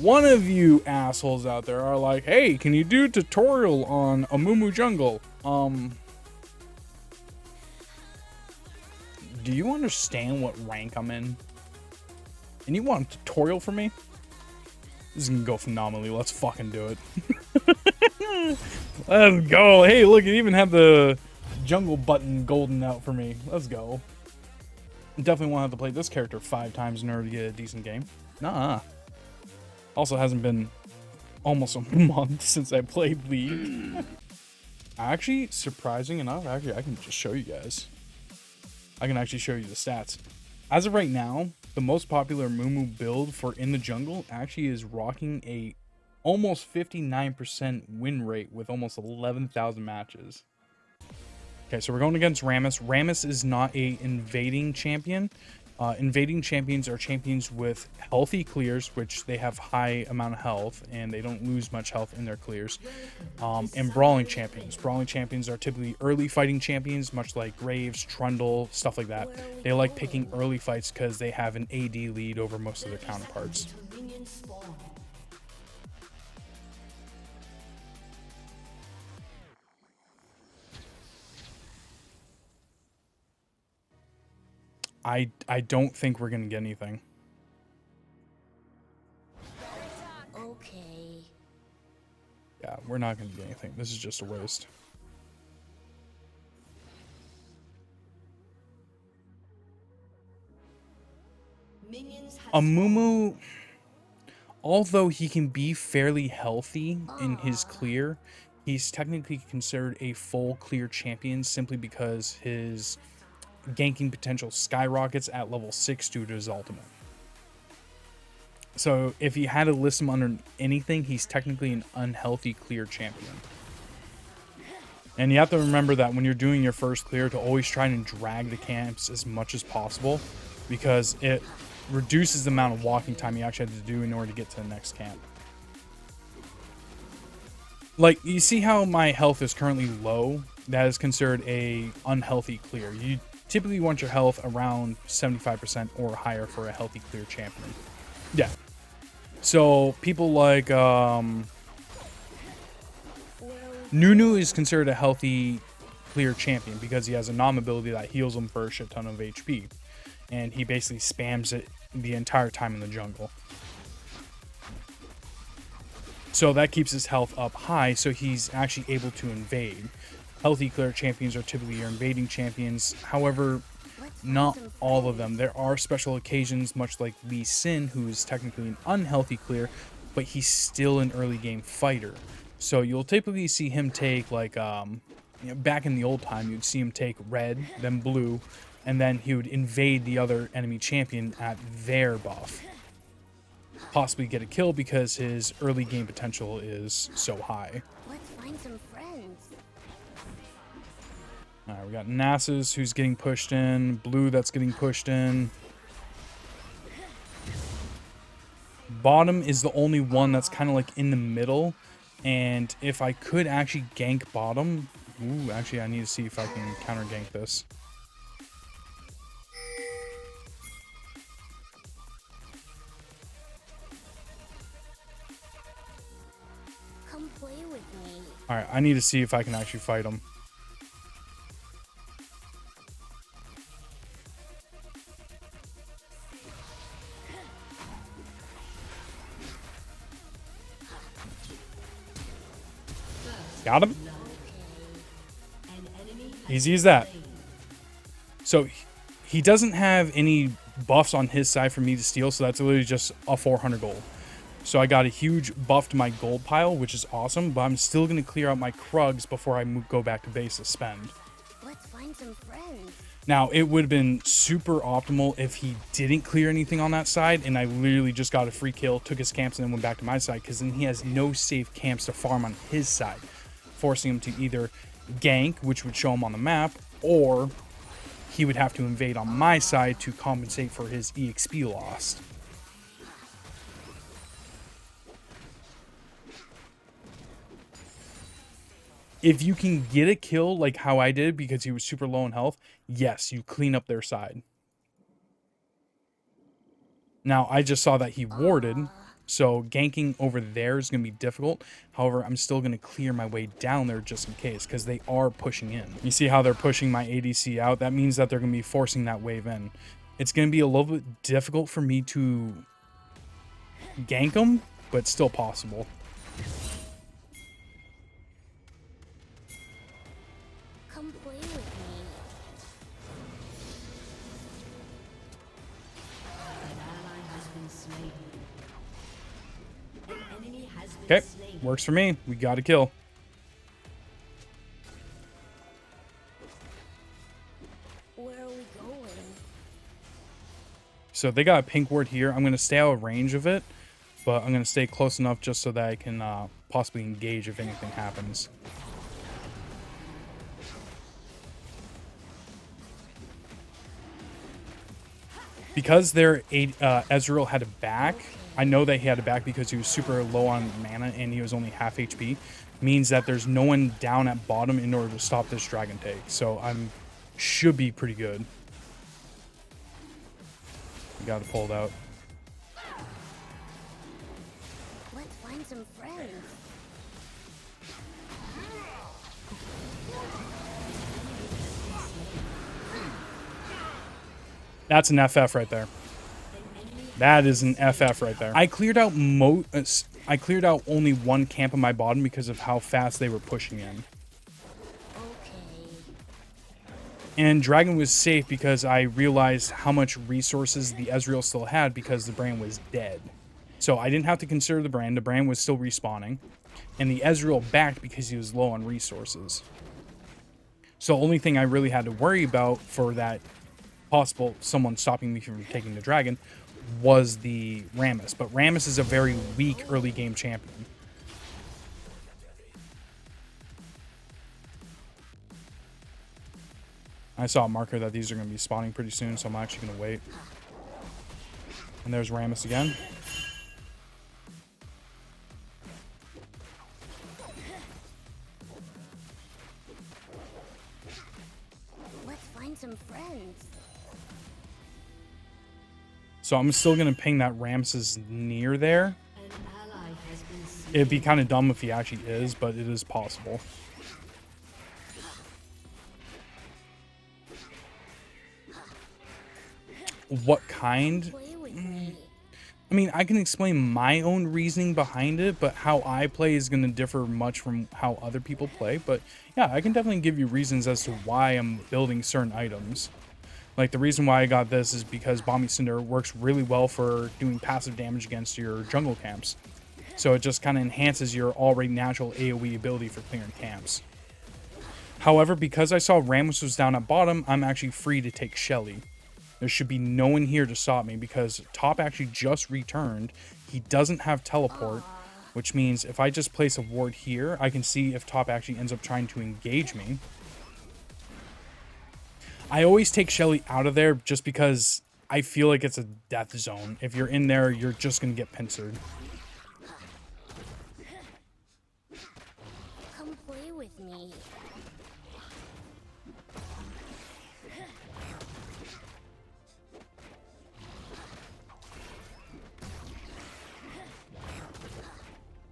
one of you assholes out there are like, hey, can you do a tutorial on Amumu jungle? Do you understand what rank I'm in? And you want a tutorial for me? This is gonna go phenomenally. Let's fucking do it. Let's go. Hey, look, it even had the jungle button golden out for me. Let's go. Definitely want to have to play this character 5 times in order to get a decent game. Nah. Also, hasn't been almost a month since I played League. Actually, surprising enough, I can just show you guys. I can actually show you the stats. As of right now, the most popular Mumu build for in the jungle actually is rocking a almost 59% win rate with almost 11,000 matches. Okay, so we're going against Rammus. Rammus is not a invading champion. Invading champions are champions with healthy clears, which they have high amount of health and they don't lose much health in their clears. And brawling champions. Brawling champions are typically early fighting champions, much like Graves, Trundle, stuff like that. They like picking early fights because they have an AD lead over most of their counterparts. I don't think we're gonna get anything. Okay. Yeah, we're not gonna get anything. This is just a waste. Amumu, although he can be fairly healthy in his clear, he's technically considered a full clear champion simply because his ganking potential skyrockets at level 6 due to his ultimate. So if you had to list him under anything, he's technically an unhealthy clear champion. And you have to remember that when you're doing your first clear to always try and drag the camps as much as possible, because it reduces the amount of walking time you actually have to do in order to get to the next camp. Like, you see how my health is currently low? That is considered a unhealthy clear. You typically want your health around 75% or higher for a healthy clear champion. Yeah. So people like Nunu is considered a healthy clear champion because he has a nom ability that heals him for a shit ton of HP. And he basically spams it the entire time in the jungle. So that keeps his health up high, so he's actually able to invade. Healthy clear champions are typically your invading champions. However, not all of them. There are special occasions, much like Lee Sin, who is technically an unhealthy clear, but he's still an early game fighter. So you'll typically see him take, like, back in the old time, you'd see him take red, then blue, and then he would invade the other enemy champion at their buff. Possibly get a kill because his early game potential is so high. Let's find some friends. Alright, we got Nasus who's getting pushed in, Blue that's getting pushed in. Bottom is the only one that's kind of like in the middle, and if I could actually gank bottom, ooh, actually I need to see if I can counter gank this. Come play with me. Alright, I need to see if I can actually fight him. Got him? Easy as that. So he doesn't have any buffs on his side for me to steal, so that's literally just a 400 gold. So I got a huge buff to my gold pile, which is awesome, but I'm still going to clear out my Krugs before I go back to base to spend. Let's find some friends. Now, it would have been super optimal if he didn't clear anything on that side, and I literally just got a free kill, took his camps, and then went back to my side, because then he has no safe camps to farm on his side, forcing him to either gank, which would show him on the map, or he would have to invade on my side to compensate for his EXP lost. If you can get a kill like how I did because he was super low in health, yes, you clean up their side. Now, I just saw that he warded, So ganking over there is going to be difficult. However, I'm still going to clear my way down there just in case, because they are pushing in. You see how they're pushing my ADC out? That means that they're going to be forcing that wave in. It's going to be a little bit difficult for me to gank them, but still possible. Come play with me. Okay, works for me. We got a kill. Where are we going? So they got a pink ward here. I'm going to stay out of range of it, but I'm going to stay close enough just so that I can possibly engage if anything happens. Because their Ezreal had a back, I know that he had a back because he was super low on mana and he was only half HP, means that there's no one down at bottom in order to stop this dragon take. So I'm should be pretty good. We got it pulled out. Let's find some friends. That's an FF right there. That is an FF right there. I cleared out only one camp on my bottom because of how fast they were pushing in. Okay. And Dragon was safe because I realized how much resources the Ezreal still had because the brand was dead. So I didn't have to consider the brand. The brand was still respawning. And the Ezreal backed because he was low on resources. So the only thing I really had to worry about for that possible someone stopping me from taking the dragon was the Rammus. But Rammus is a very weak early game champion. I saw a marker that these are going to be spawning pretty soon, so I'm actually going to wait. And there's Rammus again. Let's find some friends. So I'm still going to ping that Rammus is near there. It'd be kind of dumb if he actually is, but it is possible. What kind? Play with me. I mean, I can explain my own reasoning behind it, but how I play is going to differ much from how other people play. But yeah, I can definitely give you reasons as to why I'm building certain items. Like, the reason why I got this is because Bomby Cinder works really well for doing passive damage against your jungle camps. So it just kind of enhances your already natural AoE ability for clearing camps. However, because I saw Rammus was down at bottom, I'm actually free to take Shelly. There should be no one here to stop me because top actually just returned. He doesn't have teleport, which means if I just place a ward here, I can see if top actually ends up trying to engage me. I always take Shelly out of there just because I feel like it's a death zone. If you're in there, you're just going to get pincered. Come play with me.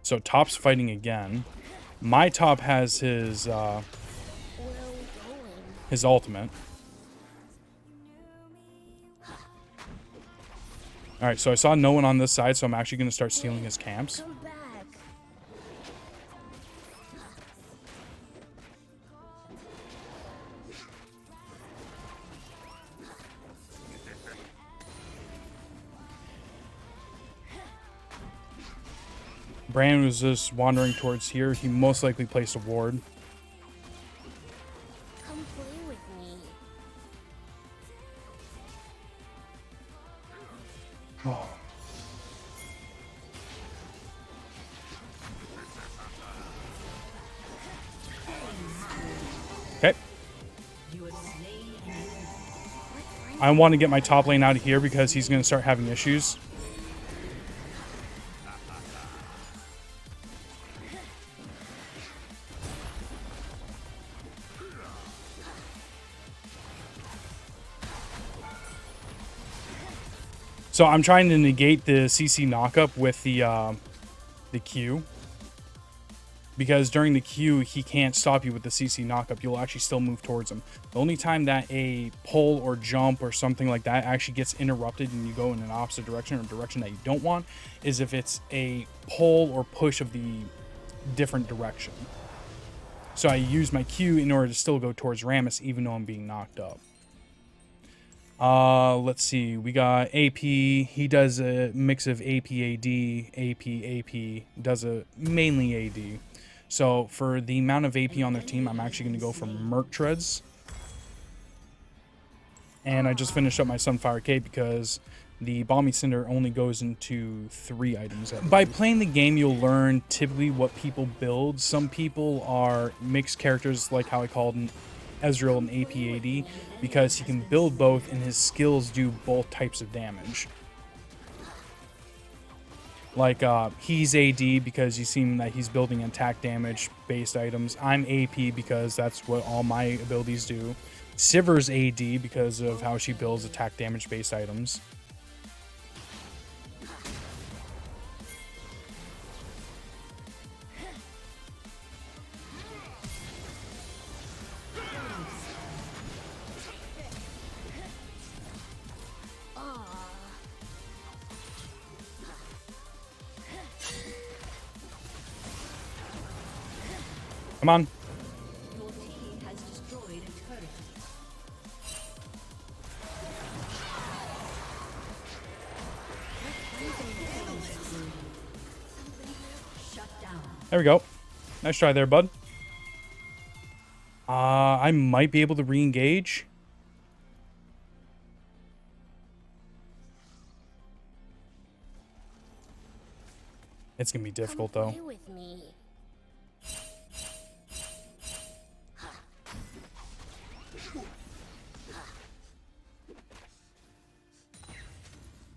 So top's fighting again. My top has his Where are we going? his ultimate. Alright, so I saw no one on this side, so I'm actually going to start stealing his camps. Come back. Brand was just wandering towards here. He most likely placed a ward. Come play with me. Oh. Okay. I want to get my top lane out of here because he's going to start having issues. So I'm trying to negate the CC knockup with the Q. Because during the Q, he can't stop you with the CC knockup. You'll actually still move towards him. The only time that a pull or jump or something like that actually gets interrupted and you go in an opposite direction or a direction that you don't want is if it's a pull or push of the different direction. So I use my Q in order to still go towards Rammus even though I'm being knocked up. Let's see. We got AP. He does a mix of AP, AD, AP. Does a mainly AD. So for the amount of AP on their team, I'm actually going to go for Merc Treads. And I just finished up my Sunfire Cape because the Balmy Cinder only goes into 3 items. By playing the game, you'll learn typically what people build. Some people are mixed characters, like how I called Ezreal and APAD, because he can build both and his skills do both types of damage. Like, he's AD because you seem that he's building attack damage based items. I'm AP because that's what all my abilities do. Sivir's AD because of how she builds attack damage based items. Come on. Your team has destroyed a turret. Shut down. There we go. Nice try there, bud. I might be able to re-engage. It's gonna be difficult though. Play with me.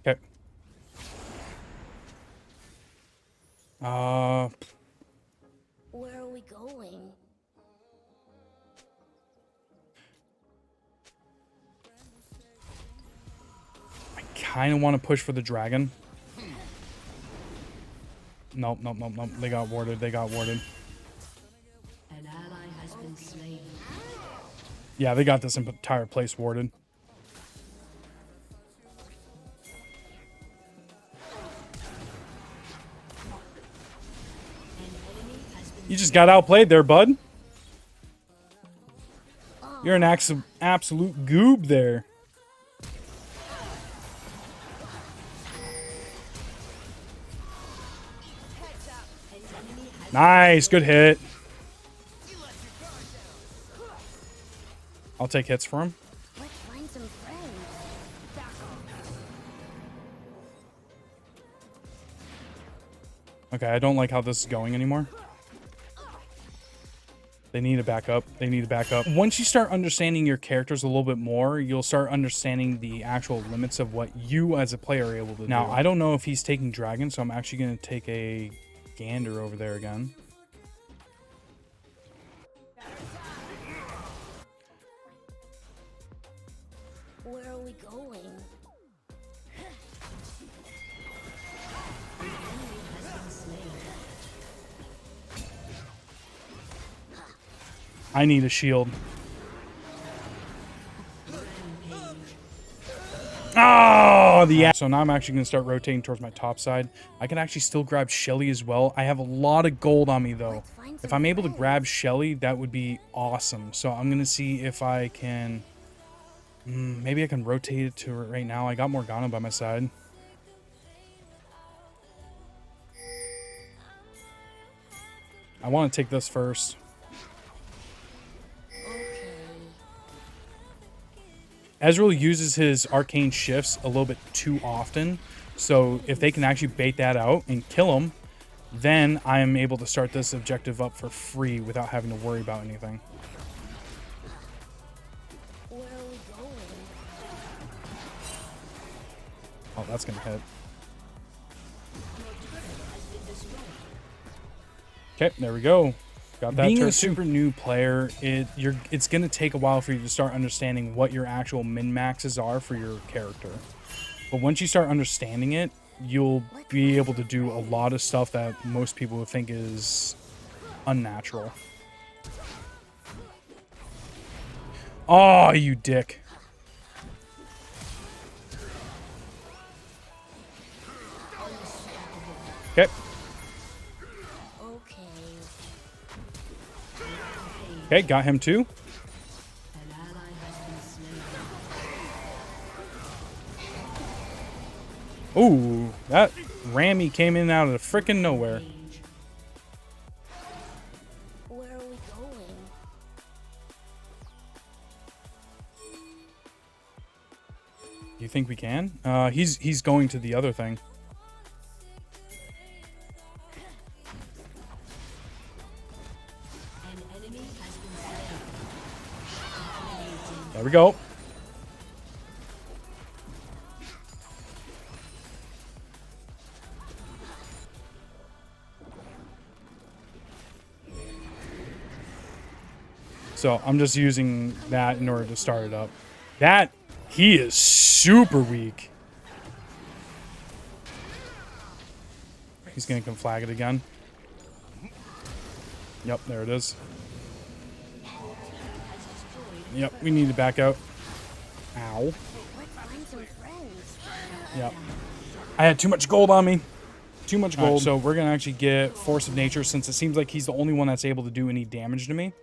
Okay. Where are we going? I kind of want to push for the dragon. Nope. They got warded. An ally has been slain. Yeah, they got this entire place warded. You just got outplayed there, bud. You're an absolute goob there. Nice, good hit. I'll take hits for him. Let's find some friends. Okay, I don't like how this is going anymore. They need a backup. Once you start understanding your characters a little bit more, you'll start understanding the actual limits of what you as a player are able to do. Now, I don't know if he's taking dragon, so I'm actually going to take a gander over there again. Where are we going? I need a shield. Oh, so now I'm actually going to start rotating towards my top side. I can actually still grab Shelly as well. I have a lot of gold on me, though. If I'm able to grab Shelly, that would be awesome. So I'm going to see if I can... maybe I can rotate it to right now. I got Morgana by my side. I want to take this first. Ezreal uses his arcane shifts a little bit too often, so if they can actually bait that out and kill him, then I am able to start this objective up for free without having to worry about anything. Where are we going? Oh, that's gonna hit. Okay, there we go. Got that. Being a super new player, it's going to take a while for you to start understanding what your actual min-maxes are for your character. But once you start understanding it, you'll be able to do a lot of stuff that most people would think is unnatural. Oh, you dick. Okay. Okay. Okay, got him too. An ally has been slain. Ooh, that Rammy came in out of the frickin' nowhere. Where are we going? You think we can? He's going to the other thing. An enemy has been slain. There we go. So I'm just using that in order to start it up. That, he is super weak. He's gonna come flag it again. Yep, there it is. Yep, we need to back out. Ow. Let's find some friends. Yep. I had too much gold on me. Too much gold. So we're gonna actually get Force of Nature since it seems like he's the only one that's able to do any damage to me.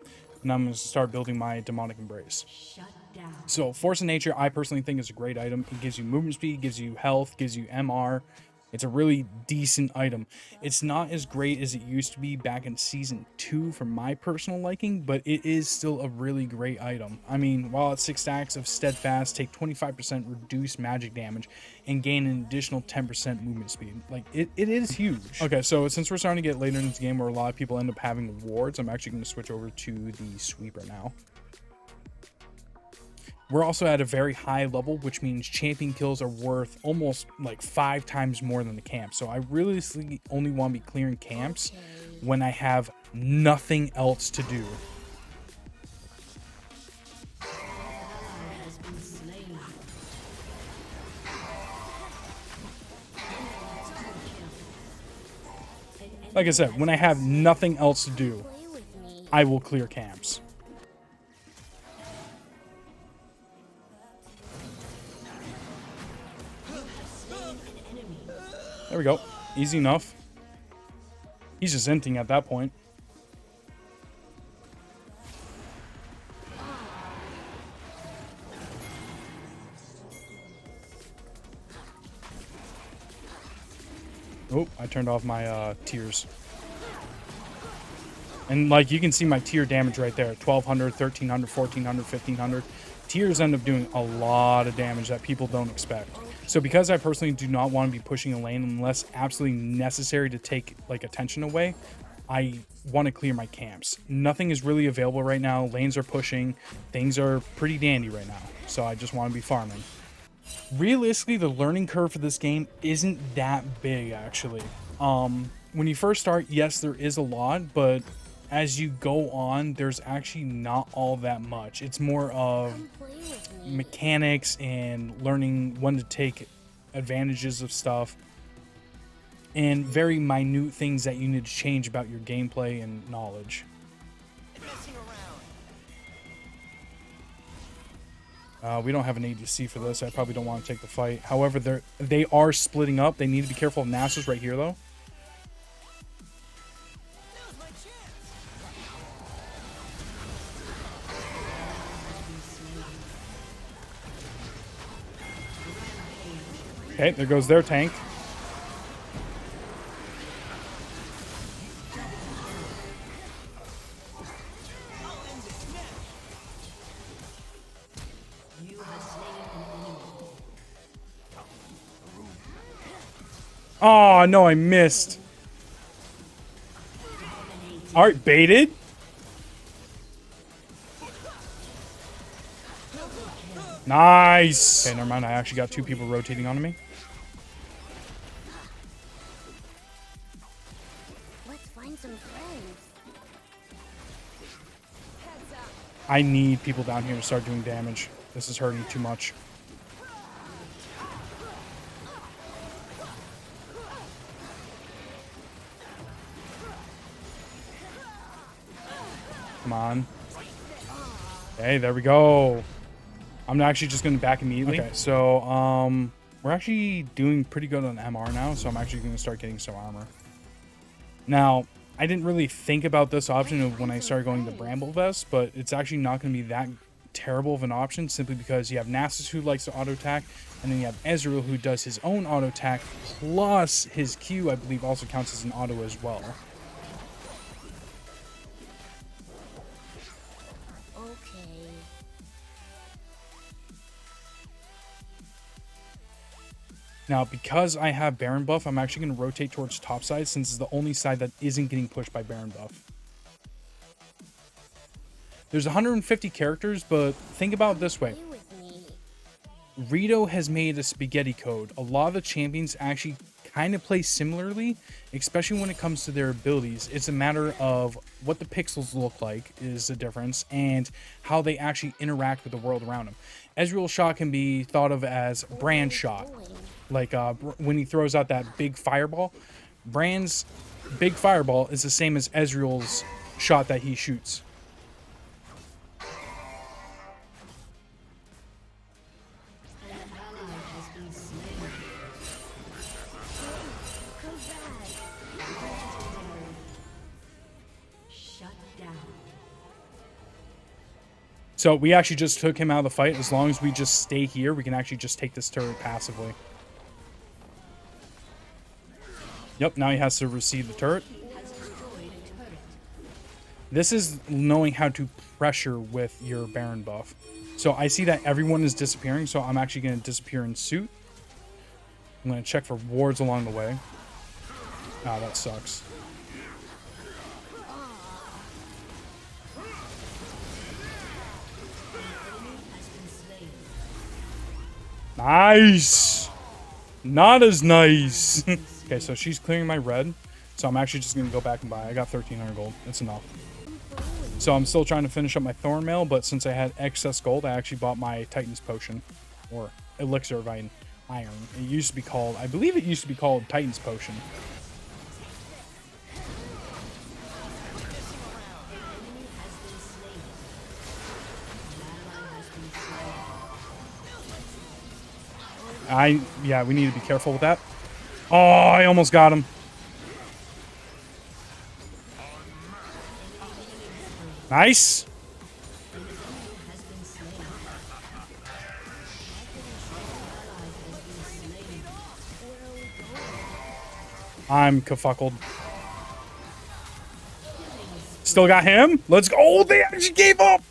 And I'm gonna start building my Demonic Embrace. Shut down. So Force of Nature, I personally think is a great item. It gives you movement speed, gives you health, gives you MR. It's a really decent item. It's not as great as it used to be back in Season 2 for my personal liking, but it is still a really great item. I mean, while it's 6 stacks of Steadfast, take 25% reduced magic damage, and gain an additional 10% movement speed. Like, it is huge. Okay, so since we're starting to get later in this game where a lot of people end up having wards, I'm actually going to switch over to the sweeper now. We're also at a very high level, which means champion kills are worth almost like 5 times more than the camp. So I really only want to be clearing camps when I have nothing else to do. Has been slain. Like I said, when I have nothing else to do, Play with me. I will clear camps. There we go. Easy enough. He's just inting at that point. Oh, I turned off my tiers. And like you can see my tier damage right there. 1200, 1300, 1400, 1500. Tiers end up doing a lot of damage that people don't expect. So because I personally do not want to be pushing a lane unless absolutely necessary to take like attention away, I want to clear my camps. Nothing is really available right now. Lanes are pushing. Things are pretty dandy right now. So I just want to be farming. Realistically, the learning curve for this game isn't that big actually. When you first start, yes, there is a lot, but as you go on, there's actually not all that much. It's more of Come play with me. mechanics and learning when to take advantages of stuff and very minute things that you need to change about your gameplay and knowledge. We don't have an ADC for this. I probably don't want to take the fight. However, they are splitting up. They need to be careful of Nasus right here though. Okay, there goes their tank. You have slain an enemy. Oh, no, I missed. All right, baited. Nice. Okay, never mind. I actually got 2 people rotating onto me. Let's find some friends. I need people down here to start doing damage. This is hurting too much. Come on. Okay, there we go. I'm actually just going to back immediately. Okay, so we're actually doing pretty good on MR now, so I'm actually going to start getting some armor. Now, I didn't really think about this option of when I started going to Bramble Vest, but it's actually not going to be that terrible of an option simply because you have Nasus who likes to auto attack, and then you have Ezreal who does his own auto attack, plus his Q, I believe, also counts as an auto as well. Okay. Now, because I have Baron buff, I'm actually going to rotate towards top side since it's the only side that isn't getting pushed by Baron buff. There's 150 characters, but think about it this way. Play with me. Rito has made a spaghetti code. A lot of the champions actually kind of play similarly, especially when it comes to their abilities. It's a matter of what the pixels look like is the difference, and how they actually interact with the world around them. Ezreal's shot can be thought of as Brand shot. Like when he throws out that big fireball, Brand's big fireball is the same as Ezreal's shot that he shoots. An ally has been slain. Come back. Legendary. Shut down. So we actually just took him out of the fight. As long as we just stay here, we can actually just take this turret passively. Yep, now he has to receive the turret. Has destroyed a turret. This is knowing how to pressure with your Baron buff. So I see that everyone is disappearing, so I'm actually going to disappear in suit. I'm going to check for wards along the way. Ah, that sucks. Has been slain. Nice! Not as nice. Okay, so she's clearing my red. So I'm actually just going to go back and buy. I got 1,300 gold. That's enough. So I'm still trying to finish up my Thorn Mail, but since I had excess gold, I actually bought my Titan's Potion. Or Elixir of Iron. It used to be called, I believe it used to be called Titan's Potion. Yeah, we need to be careful with that. Oh, I almost got him. Nice. Has been slain. I'm kafuckled. Still got him. Let's go. Oh, they actually gave up.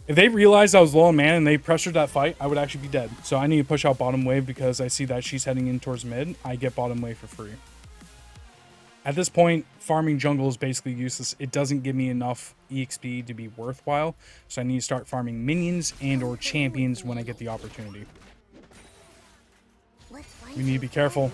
If they realized I was low on mana and they pressured that fight, I would actually be dead. So I need to push out bottom wave because I see that she's heading in towards mid. I get bottom wave for free. At this point, farming jungle is basically useless. It doesn't give me enough EXP to be worthwhile. So I need to start farming minions and or champions when I get the opportunity. Let's find We need to be careful.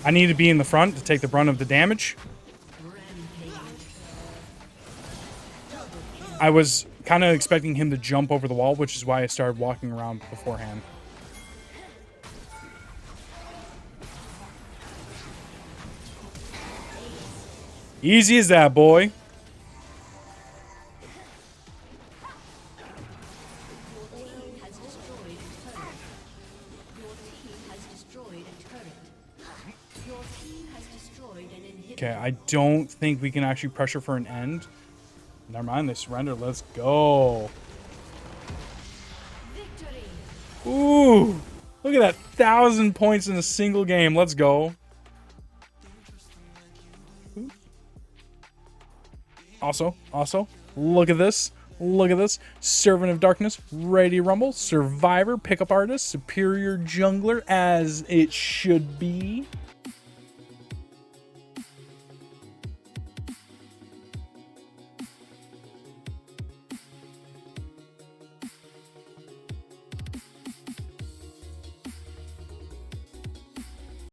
I need to be in the front to take the brunt of the damage. I was kind of expecting him to jump over the wall, which is why I started walking around beforehand. Easy as that, boy. Has destroyed a turret. Your team has destroyed a turret. Your team has destroyed an inhibitor. Okay, I don't think we can actually pressure for an end. Never mind, they surrender. Let's go. Victory. Ooh, look at that. 1,000 points in a single game. Let's go. Also, look at this. Look at this. Servant of Darkness, ready to rumble. Survivor, pickup artist, superior jungler, as it should be.